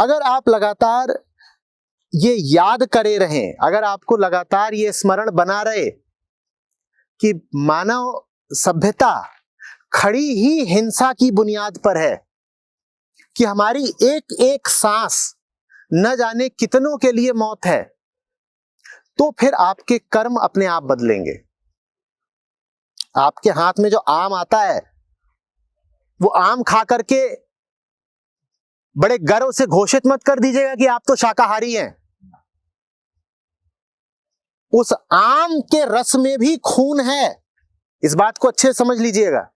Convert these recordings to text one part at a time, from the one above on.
अगर आप लगातार ये याद करे रहें, अगर आपको लगातार ये स्मरण बना रहे कि मानव सभ्यता खड़ी ही हिंसा की बुनियाद पर है, कि हमारी एक एक सांस न जाने कितनों के लिए मौत है, तो फिर आपके कर्म अपने आप बदलेंगे। आपके हाथ में जो आम आता है, वो आम खा करके बड़े गर्व से घोषित मत कर दीजिएगा कि आप तो शाकाहारी हैं। उस आम के रस में भी खून है, इस बात को अच्छे से समझ लीजिएगा।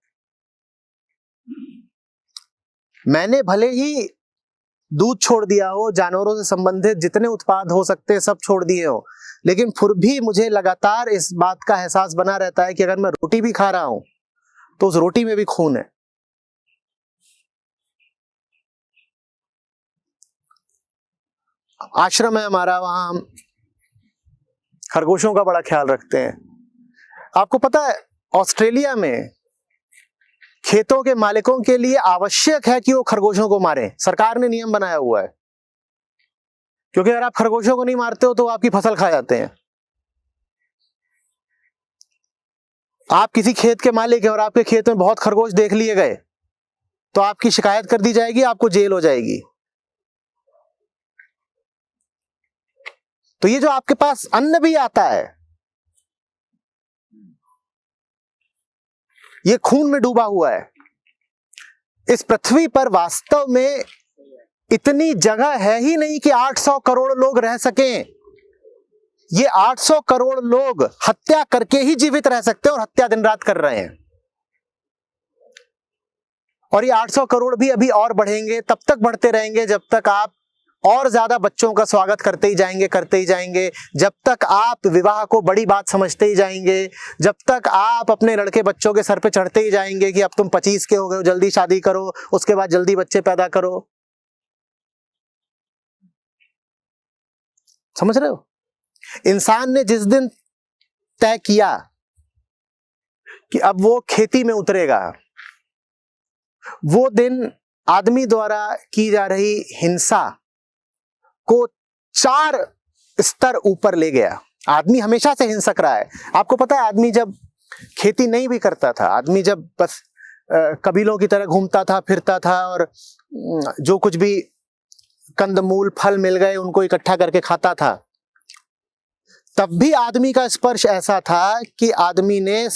मैंने भले ही दूध छोड़ दिया हो, जानवरों से संबंधित जितने उत्पाद हो सकते हैं सब छोड़ दिए हो, लेकिन फिर भी मुझे लगातार इस बात का एहसास बना रहता है कि अगर मैं रोटी भी खा रहा हूं तो उस रोटी में भी खून है। आश्रम है हमारा, वहां हम खरगोशों का बड़ा ख्याल रखते हैं। आपको पता है ऑस्ट्रेलिया में खेतों के मालिकों के लिए आवश्यक है कि वो खरगोशों को मारें, सरकार ने नियम बनाया हुआ है, क्योंकि अगर आप खरगोशों को नहीं मारते हो तो आपकी फसल खा जाते हैं। आप किसी खेत के मालिक हैं और आपके खेत में बहुत खरगोश देख लिए गए तो आपकी शिकायत कर दी जाएगी, आपको जेल हो जाएगी। तो ये जो आपके पास अन्न भी आता है, ये खून में डूबा हुआ है। इस पृथ्वी पर वास्तव में इतनी जगह है ही नहीं कि 800 करोड़ लोग रह सकें। ये 800 करोड़ लोग हत्या करके ही जीवित रह सकते हैं और हत्या दिन रात कर रहे हैं। और ये 800 करोड़ भी अभी और बढ़ेंगे, तब तक बढ़ते रहेंगे जब तक आप और ज्यादा बच्चों का स्वागत करते ही जाएंगे, जब तक आप विवाह को बड़ी बात समझते ही जाएंगे, जब तक आप अपने लड़के बच्चों के सर पे चढ़ते ही जाएंगे कि अब तुम 25 के हो गए हो, जल्दी शादी करो, उसके बाद जल्दी बच्चे पैदा करो। समझ रहे हो? इंसान ने जिस दिन तय किया कि अब वो खेती में उतरेगा, वो दिन आदमी द्वारा की जा रही हिंसा को 4 स्तर ऊपर ले गया। आदमी हमेशा से हिंसक रहा है। आपको पता है, आदमी जब खेती नहीं भी करता था, आदमी जब बस कबीलों की तरह घूमता था, फिरता था और जो कुछ भी कंदमूल फल मिल गए उनको इकट्ठा करके खाता था, तब भी आदमी का स्पर्श ऐसा था कि आदमी ने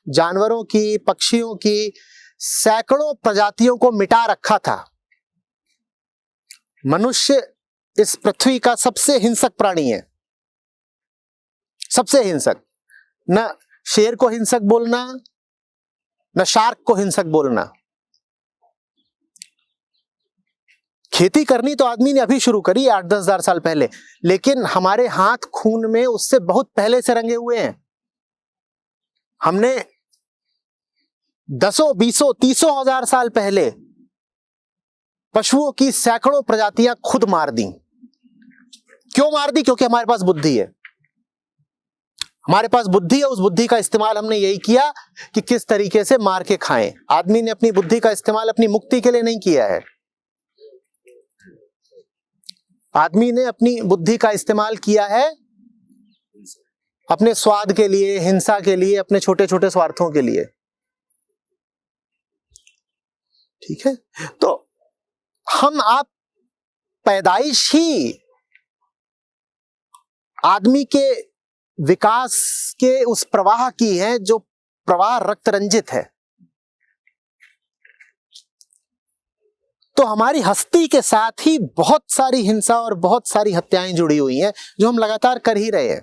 जानवरों की, पक्षियों की सैकड़ों प्रजातियों को मिटा रखा था। मनुष्य इस पृथ्वी का सबसे हिंसक प्राणी है, सबसे हिंसक। न शेर को हिंसक बोलना, न शार्क को हिंसक बोलना। खेती करनी तो आदमी ने अभी शुरू करी 8-10 हजार साल पहले, लेकिन हमारे हाथ खून में उससे बहुत पहले से रंगे हुए हैं। हमने 10, 20, 30 हजार साल पहले पशुओं की सैकड़ों प्रजातियां खुद मार दी। क्यों मार दी? क्योंकि हमारे पास बुद्धि है। हमारे पास बुद्धि है, उस बुद्धि का इस्तेमाल हमने यही किया कि किस तरीके से मार के खाएं। आदमी ने अपनी बुद्धि का इस्तेमाल अपनी मुक्ति के लिए नहीं किया है। आदमी ने अपनी बुद्धि का इस्तेमाल किया है अपने स्वाद के लिए, हिंसा के लिए, अपने छोटे छोटे स्वार्थों के लिए। ठीक है? तो हम आप पैदाइश ही आदमी के विकास के उस प्रवाह की है जो प्रवाह रक्त रंजित है। तो हमारी हस्ती के साथ ही बहुत सारी हिंसा और बहुत सारी हत्याएं जुड़ी हुई हैं जो हम लगातार कर ही रहे हैं।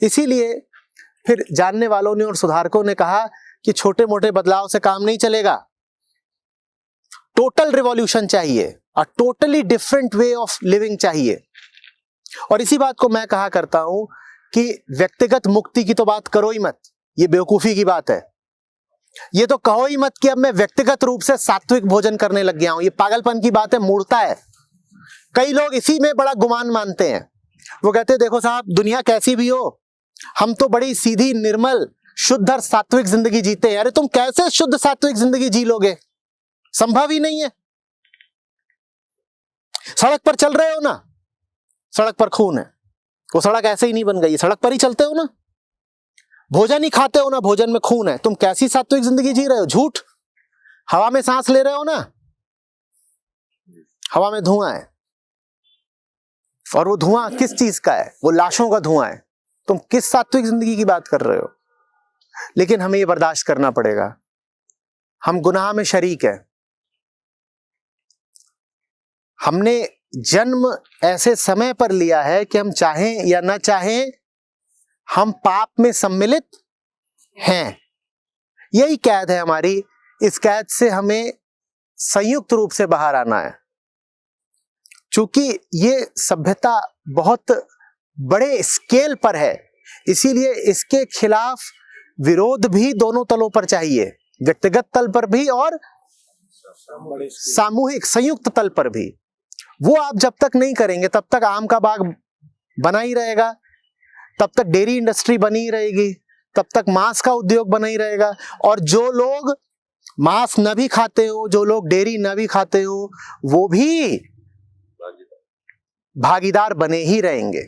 इसीलिए फिर जानने वालों ने और सुधारकों ने कहा कि छोटे मोटे बदलाव से काम नहीं चलेगा, टोटल रिवॉल्यूशन चाहिए, a totally different way of living चाहिए। और इसी बात को मैं कहा करता हूं कि व्यक्तिगत मुक्ति की तो बात करो ही मत, ये बेवकूफी की बात है। ये तो कहो ही मत कि अब मैं व्यक्तिगत रूप से सात्विक भोजन करने लग गया हूं, ये पागलपन की बात है, मूर्खता है। कई लोग इसी में बड़ा गुमान मानते हैं। वो कहते हैं देखो साहब, दुनिया कैसी भी हो, हम तो बड़ी सीधी, निर्मल, शुद्ध और सात्विक जिंदगी जीते हैं। अरे तुम कैसे शुद्ध सात्विक जिंदगी जी लोगे? संभव ही नहीं है। सड़क पर चल रहे हो ना, सड़क पर खून है, वो सड़क ऐसे ही नहीं बन गई, सड़क पर ही चलते हो ना। भोजन ही खाते हो ना, भोजन में खून है, तुम कैसी सात्विक जिंदगी जी रहे हो? झूठ। हवा में सांस ले रहे हो ना, हवा में धुआं है, और वो धुआं किस चीज का है? वो लाशों का धुआं है। तुम किस सात्विक जिंदगी की बात कर रहे हो? लेकिन हमें ये बर्दाश्त करना पड़ेगा, हम गुनाह में शरीक है। हमने जन्म ऐसे समय पर लिया है कि हम चाहें या ना चाहें हम पाप में सम्मिलित हैं। यही कैद है हमारी। इस कैद से हमें संयुक्त रूप से बाहर आना है। चूंकि ये सभ्यता बहुत बड़े स्केल पर है, इसीलिए इसके खिलाफ विरोध भी दोनों तलों पर चाहिए, व्यक्तिगत तल पर भी और सामूहिक संयुक्त तल पर भी। वो आप जब तक नहीं करेंगे तब तक आम का बाग बना ही रहेगा, तब तक डेयरी इंडस्ट्री बनी ही रहेगी, तब तक मांस का उद्योग बना ही रहेगा। और जो लोग मांस न भी खाते हो, जो लोग डेयरी न भी खाते हो, वो भी भागीदार बने ही रहेंगे।